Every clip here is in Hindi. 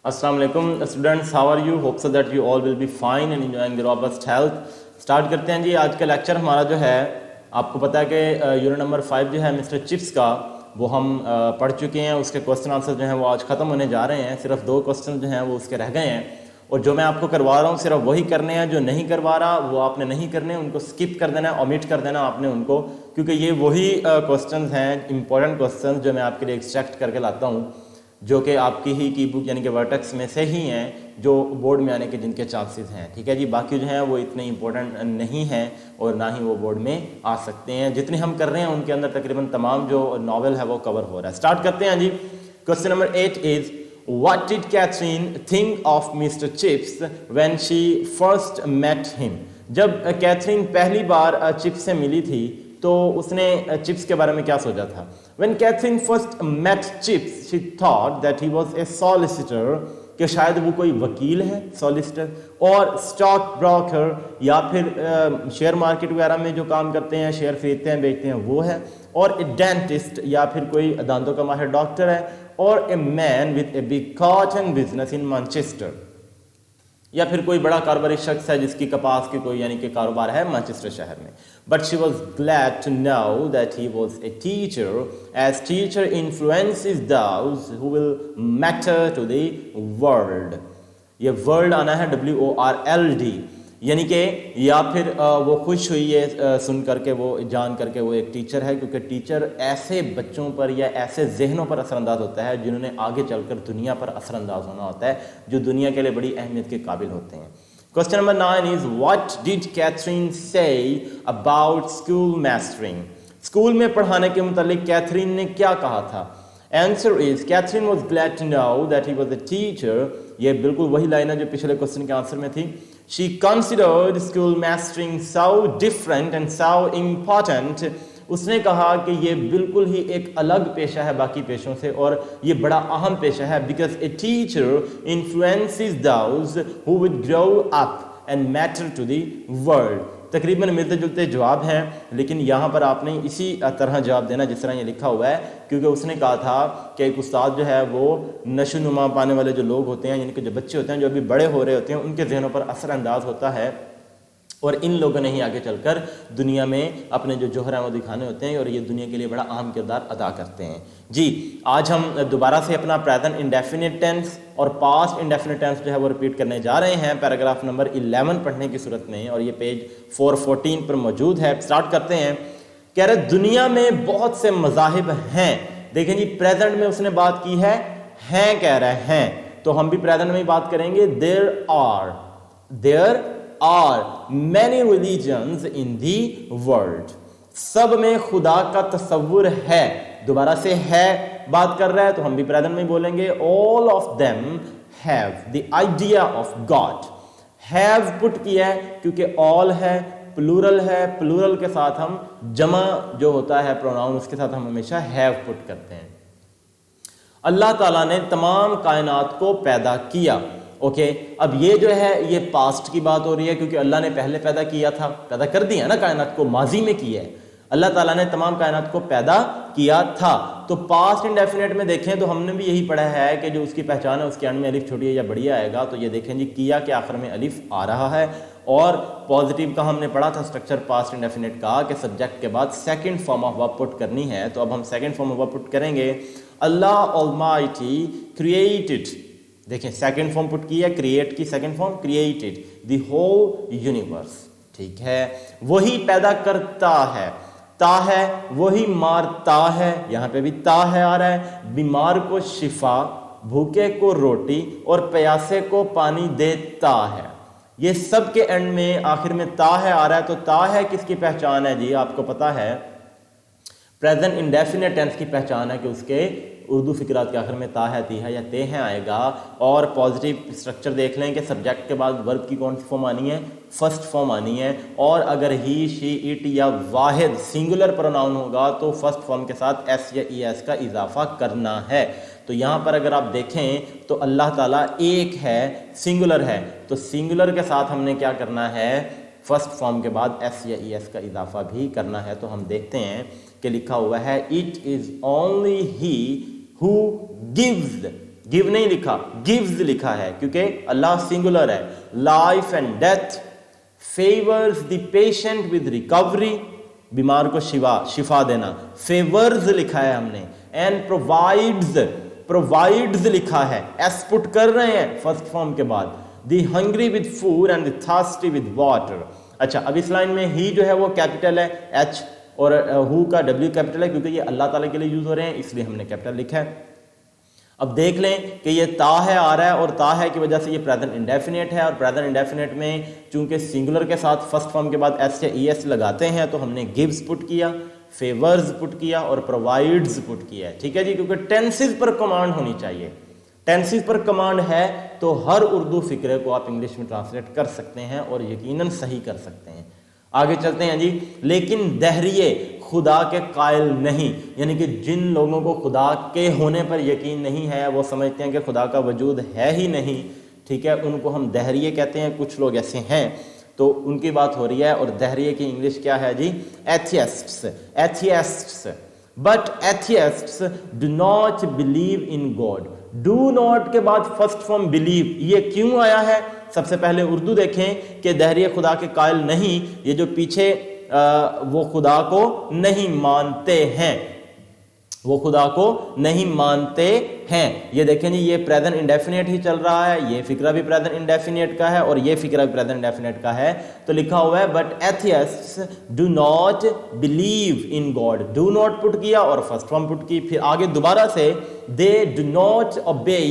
अस्सलाम वालेकुम students, how are you? Hope so that you all will be fine and enjoying the robust health. Start करते हैं जी। आज का लेक्चर हमारा जो है, आपको पता है कि यूनिट नंबर 5 जो है मिस्टर चिप्स का, वो हम पढ़ चुके हैं। उसके क्वेश्चन आंसर जो हैं वो आज ख़त्म होने जा रहे हैं। सिर्फ 2 क्वेश्चन जो हैं वो उसके रह गए हैं, और जो मैं आपको करवा रहा हूँ सिर्फ वही करने हैं। जो नहीं करवा रहा वो आपने नहीं करने, उनको स्किप कर देना, ओमिट कर देना आपने उनको, क्योंकि ये वही क्वेश्चन हैं, इंपॉर्टेंट क्वेश्चन जो मैं आपके लिए एक्सट्रैक्ट करके लाता हूँ, जो कि आपकी ही की बुक यानी कि वर्टेक्स में से ही हैं, जो बोर्ड में आने के जिनके चांसेस हैं। ठीक है जी। बाकी जो हैं वो इतने इंपॉर्टेंट नहीं हैं और ना ही वो बोर्ड में आ सकते हैं। जितने हम कर रहे हैं उनके अंदर तकरीबन तमाम जो नॉवल है वो कवर हो रहा है। स्टार्ट करते हैं जी। Question number 8 is what did Catherine think of mister chips when she first met him. जब कैथरीन पहली बार चिप्स से मिली थी तो उसने चिप्स के बारे में क्या सोचा था? When Catherine first met Chips, she thought that he was a solicitor, कि शायद वो कोई वकील है, सॉलिसिटर, और स्टॉक ब्रोकर, या फिर शेयर मार्केट वगैरह में जो काम करते हैं, शेयर खरीदते हैं बेचते हैं, वो है, और ए डेंटिस्ट, या फिर कोई दांतों का माहिर डॉक्टर है, और a man with a big cotton business in Manchester, या फिर कोई बड़ा कारोबारी शख्स है जिसकी कपास की कोई यानी कि कारोबार है मैनचेस्टर शहर में। But she was glad to know that he was a teacher, as teacher influences those who will matter to the world. ये वर्ल्ड आना है WORLD, यानी कि, या फिर वो खुश हुई है सुन करके, वो जान करके वो एक टीचर है, क्योंकि टीचर ऐसे बच्चों पर या ऐसे जहनों पर असरअंदाज होता है जिन्होंने आगे चलकर दुनिया पर असरअंदाज होना होता है, जो दुनिया के लिए बड़ी अहमियत के काबिल होते हैं। Question number 9 is what did Catherine say about school mastering. School में पढ़ाने के मुतालिक कैथरीन ने क्या कहा था? Answer is Catherine was glad to know that he was a teacher. ये बिल्कुल वही लाइन है जो पिछले क्वेश्चन के आंसर में थी। She considered school mastering so different and so important. उसने कहा कि ये बिल्कुल ही एक अलग पेशा है बाकी पेशों से, और ये बड़ा अहम पेशा है, because a teacher influences those who would grow up and matter to the world. तकरीबन मिलते जुलते जवाब हैं, लेकिन यहाँ पर आपने इसी तरह जवाब देना जिस तरह ये लिखा हुआ है, क्योंकि उसने कहा था कि एक उस्ताद जो है वो नशोनुमा पाने वाले जो लोग होते हैं, यानी कि जो बच्चे होते हैं जो अभी बड़े हो रहे होते हैं, उनके जहनों पर असरअंदाज होता है, और इन लोगों ने ही आगे चलकर दुनिया में अपने जो जोहर हैं वो दिखाने होते हैं, और ये दुनिया के लिए बड़ा अहम किरदार अदा करते हैं जी। आज हम दोबारा से अपना प्रेजेंट इंडेफिनिट टेंस और पास्ट इंडेफिनिट टेंस जो है वो रिपीट करने जा रहे हैं, पैराग्राफ नंबर 11 पढ़ने की सूरत में, और ये पेज 414 पर मौजूद है। स्टार्ट करते हैं। कह रहे दुनिया में बहुत से मज़ाहिब हैं। देखें जी, प्रेजेंट में उसने बात की है, हैं कह रहे हैं, तो हम भी प्रेजेंट में ही बात करेंगे। There are many religions in the world. सब में खुदा का तस्वुर है। दोबारा से है बात कर रहा है, तो हम भी प्रेजेंट में बोलेंगे all of them have the idea of God. Have put किया है क्योंकि ऑल है, प्लूरल है, प्लूरल के साथ हम जमा जो होता है प्रोनाउन, उसके साथ हम हमेशा हैव पुट करते हैं। अल्लाह ताला ने तमाम कायनात को पैदा किया। ओके, अब ये जो है ये पास्ट की बात हो रही है, क्योंकि अल्लाह ने पहले पैदा किया था, पैदा कर दिया ना कायनात को, माजी में किया है। अल्लाह ताला ने तमाम कायनात को पैदा किया था। तो पास्ट इंडेफिनेट में देखें तो हमने भी यही पढ़ा है कि जो उसकी पहचान है उसके एंड में अलिफ छोटी है या बढ़िया आएगा। तो ये देखें जी, किया के आखिर में अलिफ आ रहा है, और पॉजिटिव का हमने पढ़ा था स्ट्रक्चर पास्ट इंडेफिनेट का, कि सब्जेक्ट के बाद second form of verb put करनी है। तो अब हम second form of verb put करेंगे। अल्लाह ऑलमाइटी क्रिएटेड, देखें सेकंड फॉर्म पुट की है, क्रिएट की second form, created the whole universe. ठीक है, वही पैदा करता है, ता है, वही मारता है, यहां पे भी ता है आ रहा है। बीमार को शिफा, भूखे को रोटी, और प्यासे को पानी देता है। ये सब के एंड में आखिर में ता है आ रहा है। तो ता है किसकी पहचान है जी? आपको पता है प्रेजेंट इंडेफिनिट टेंस की पहचान है कि उसके उर्दू फिक्रात के आखिर में ता है, ती है या ते हैं आएगा। और पॉजिटिव स्ट्रक्चर देख लें कि सब्जेक्ट के बाद वर्ब की कौन सी फॉर्म आनी है? फर्स्ट फॉर्म आनी है। और अगर ही, शी, इट या वाहिद सिंगुलर प्रोनाउन होगा तो फर्स्ट फॉर्म के साथ एस या ई एस का इजाफा करना है। तो यहाँ पर अगर आप देखें तो अल्लाह ताला एक है, सिंगुलर है, तो सिंगुलर के साथ हमने क्या करना है? फर्स्ट फॉर्म के बाद एस या ई एस का इजाफा भी करना है। तो हम देखते हैं कि लिखा हुआ है it is only he who gives give नहीं लिखा, गिव्स लिखा है, क्योंकि अल्लाह सिंगुलर है। Life and death, favours the patient with recovery, बीमार को शिफा देना, फेवर्स लिखा है हमने। एंड प्रोवाइड्स, प्रोवाइड्स लिखा है, एस पुट कर रहे हैं फर्स्ट फॉर्म के बाद। The hungry with food and the thirsty with water. अच्छा, अब इस लाइन में ही जो है वो कैपिटल है, एच, और हु का डब्ल्यू कैपिटल है, क्योंकि ये अल्लाह ताला के लिए यूज हो रहे हैं, इसलिए हमने कैपिटल लिखा है। अब देख लें कि ये ता है आ रहा है, और ता है की वजह से ये प्रेजेंट इंडेफिनिट है, और प्रेजेंट इंडेफिनिट में चूंकि सिंगुलर के साथ फर्स्ट फॉर्म के बाद एस या ई एस लगाते हैं, तो हमने गिव्स पुट किया, फेवर्स पुट किया और प्रोवाइड्स पुट किया है। ठीक है जी, क्योंकि टेंसेस पर कमांड होनी चाहिए। टेंसेस पर कमांड है तो हर उर्दू फिक्रे को आप इंग्लिश में ट्रांसलेट कर सकते हैं और यकीनन सही कर सकते हैं। आगे चलते हैं जी। लेकिन दहरिये खुदा के कायल नहीं, यानी कि जिन लोगों को खुदा के होने पर यकीन नहीं है, वो समझते हैं कि खुदा का वजूद है ही नहीं, ठीक है, उनको हम दहरिये कहते हैं। कुछ लोग ऐसे हैं, तो उनकी बात हो रही है। और दहरिये की इंग्लिश क्या है जी? Atheists, atheists. But atheists do not believe in God. Do not के बाद फर्स्ट फॉर्म बिलीव, ये क्यों आया है? सबसे पहले उर्दू देखें कि दहरिये खुदा के कायल नहीं, ये जो पीछे वो खुदा को नहीं मानते हैं, वो खुदा को नहीं मानते हैं। ये देखें जी, ये प्रेजेंट इंडेफिनिट ही चल रहा है, ये फिक्रा भी प्रेजेंट इंडेफिनिट का है और ये फिक्रा भी प्रेजेंट इंडेफिनिट का है। तो लिखा हुआ है but atheists do not believe in God. Do not put किया और फर्स्ट फॉर्म पुट की, फिर आगे दोबारा से they do not obey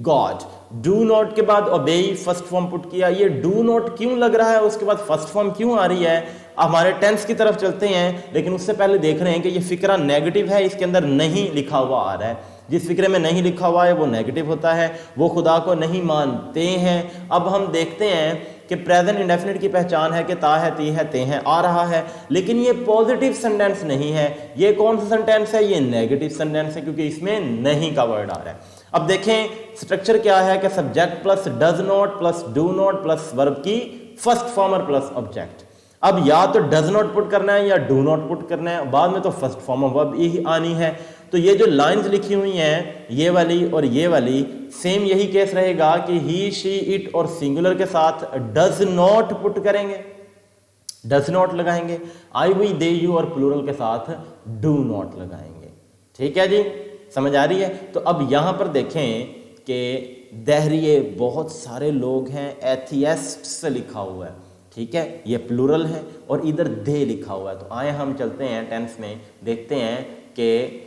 God. Do not के बाद ओबे फर्स्ट फॉर्म पुट किया। ये डू नॉट क्यों लग रहा है, उसके बाद फर्स्ट फॉर्म क्यों आ रही है? हमारे टेंस की तरफ चलते हैं, लेकिन उससे पहले देख रहे हैं कि ये फिक्रा नेगेटिव है, इसके अंदर नहीं लिखा हुआ आ रहा है। जिस फिक्रे में नहीं लिखा हुआ है वो नेगेटिव होता है, वो खुदा को नहीं मानते हैं। अब हम देखते हैं कि प्रेजेंट इंडेफिनिट की पहचान है कि ता है, ती है, ते हैं आ रहा है, लेकिन ये पॉजिटिव सेंटेंस नहीं है। ये कौन सा सेंटेंस है? ये नेगेटिव सेंटेंस है, क्योंकि इसमें नहीं का वर्ड आ रहा है। अब देखें स्ट्रक्चर क्या है कि subject plus does not plus do not plus verb की फर्स्ट फॉर्म और प्लस ऑब्जेक्ट। अब या तो डज नॉट पुट करना है या डू नॉट पुट करना है, बाद में तो फर्स्ट फॉर्म ऑफ वर्ब ही आनी है। तो ये जो लाइंस लिखी हुई हैं, ये वाली और ये वाली, सेम यही केस रहेगा कि ही, शी, इट और सिंगुलर के साथ डज नॉट पुट करेंगे, डज नॉट लगाएंगे। आई, वी, दे, यू और प्लूरल के साथ डू नॉट लगाएंगे। ठीक है जी, समझ आ रही है? तो अब यहां पर देखें कि दहरिये बहुत सारे लोग हैं, एथियस्ट से लिखा हुआ है, ठीक है, ये प्लूरल है, और इधर दे लिखा हुआ है। तो आए हम चलते हैं टेंस में, देखते हैं कि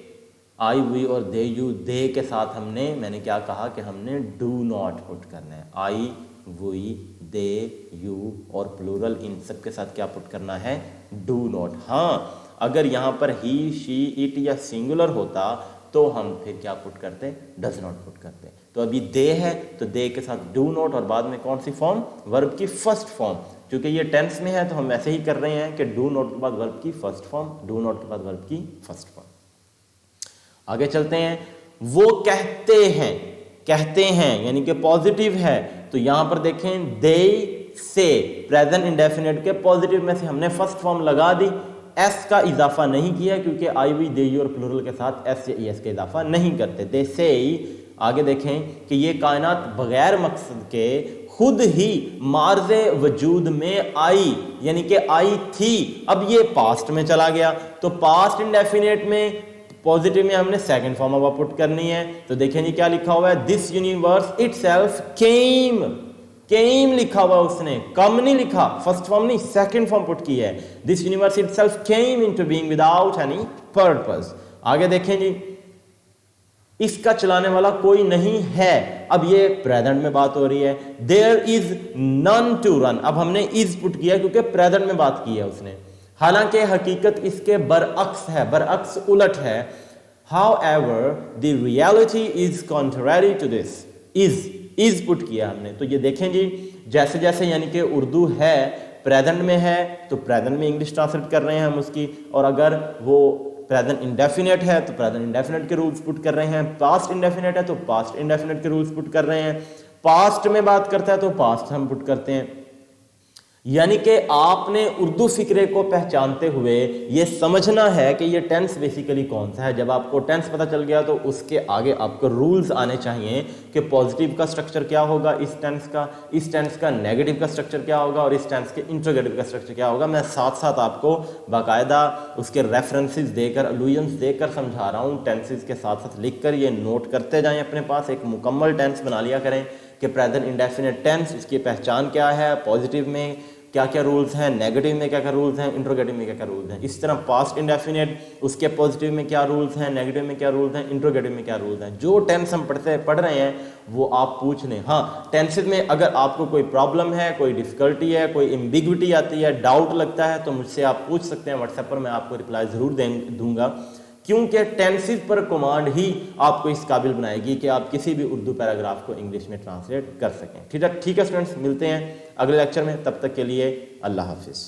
आई, वी और दे, यू, दे के साथ हमने, मैंने क्या कहा कि हमने डू नॉट पुट करना है। आई, वी, दे, यू और प्लूरल, इन सब के साथ क्या पुट करना है? Do not. हाँ, अगर यहाँ पर ही, शी, इट या सिंगुलर होता तो हम फिर क्या पुट करते? डज नॉट पुट करते। तो अभी दे है तो दे के साथ डू नॉट, और बाद में कौन सी फॉर्म? वर्ब की फर्स्ट फॉर्म। क्योंकि ये टेंस में है तो हम ऐसे ही कर रहे हैं कि डू नॉट के बाद वर्ब की फर्स्ट फॉर्म, डू नॉट के बाद वर्ब की फर्स्ट फॉर्म। आगे चलते हैं। वो कहते हैं, कहते हैं यानी कि पॉजिटिव है, तो यहां पर देखें दे से, प्रेजेंट इंडेफिनिट के पॉजिटिव में से हमने फर्स्ट फॉर्म लगा दी, एस का इजाफा नहीं किया, क्योंकि आई, वी, दे, यू और प्लूरल के साथ एस या ई एस का इजाफा नहीं करते। दे से। आगे देखें कि ये कायनात बगैर मकसद के खुद ही मार्ज़े वजूद में आई, यानी कि आई थी। अब ये पास्ट में चला गया, तो पास्ट इंडेफिनिट में पॉजिटिव में हमने सेकंड फॉर्म अब पुट करनी है। तो देखें जी क्या लिखा हुआ है? दिस यूनिवर्स इटसेल्फ केम, केम लिखा हुआ उसने, कम नहीं लिखा, फर्स्ट फॉर्म नहीं, सेकंड फॉर्म पुट की है। This universe itself came into being without any purpose. आगे देखें जी, इसका चलाने वाला कोई नहीं है। अब ये प्रेजेंट में बात हो रही है। There is none to run, अब हमने इज पुट किया क्योंकि प्रेजेंट में बात की है उसने, हालांकि हकीकत इसके बरअक्स है, बरअक्स उलट है। However the reality is contrary to this. Is put किया हमने। तो ये देखें जी, जैसे जैसे यानी कि उर्दू है प्रेजेंट में है तो प्रेजेंट में इंग्लिश ट्रांसलेट कर रहे हैं हम उसकी, और अगर वो प्रेजेंट इंडेफिनेट है तो प्रेजेंट इंडेफिनेट के रूल्स पुट कर रहे हैं, पास्ट इंडेफिनेट है तो पास्ट इंडेफिनेट के रूल्स पुट कर रहे हैं, पास्ट में बात करता है तो पास्ट हम पुट करते हैं। यानी कि आपने उर्दू फिक्रे को पहचानते हुए ये समझना है कि ये टेंस बेसिकली कौन सा है। जब आपको टेंस पता चल गया तो उसके आगे आपको रूल्स आने चाहिए कि पॉजिटिव का स्ट्रक्चर क्या होगा इस टेंस का नेगेटिव का स्ट्रक्चर क्या होगा और इस टेंस के इंट्रोगेटिव का स्ट्रक्चर क्या होगा। मैं साथ साथ आपको बाकायदा उसके रेफरेंसेस देकर, अलूजन्स देकर समझा रहा हूँ। टेंसेस के साथ साथ लिख कर ये नोट करते जाएं अपने पास, एक मुकम्मल टेंस बना लिया करें कि प्रेजेंट इंडेफिनिट टेंस, इसकी पहचान क्या है, पॉजिटिव में क्या क्या रूल्स हैं, नेगेटिव में क्या क्या रूल्स हैं, इंट्रोगेटिव में क्या क्या रूल्स हैं। इस तरह पास्ट इंडेफिनिट, उसके पॉजिटिव में क्या रूल्स हैं, नेगेटिव में क्या रूल्स हैं, इंट्रोगेटिव में क्या रूल्स हैं। जो टेंस हम पढ़ रहे हैं वो आप पूछ लें। हाँ, टेंसेज में अगर आपको कोई प्रॉब्लम है, कोई डिफिकल्टी है, कोई एम्बिग्विटी आती है, डाउट लगता है तो मुझसे आप पूछ सकते हैं व्हाट्सएप पर, मैं आपको रिप्लाई ज़रूर दूंगा, क्योंकि टेंसेज पर कमांड ही आपको इस काबिल बनाएगी कि आप किसी भी उर्दू पैराग्राफ को इंग्लिश में ट्रांसलेट कर सकें। ठीक है स्टूडेंट्स, मिलते हैं अगले लेक्चर में, तब तक के लिए अल्लाह हाफिज़।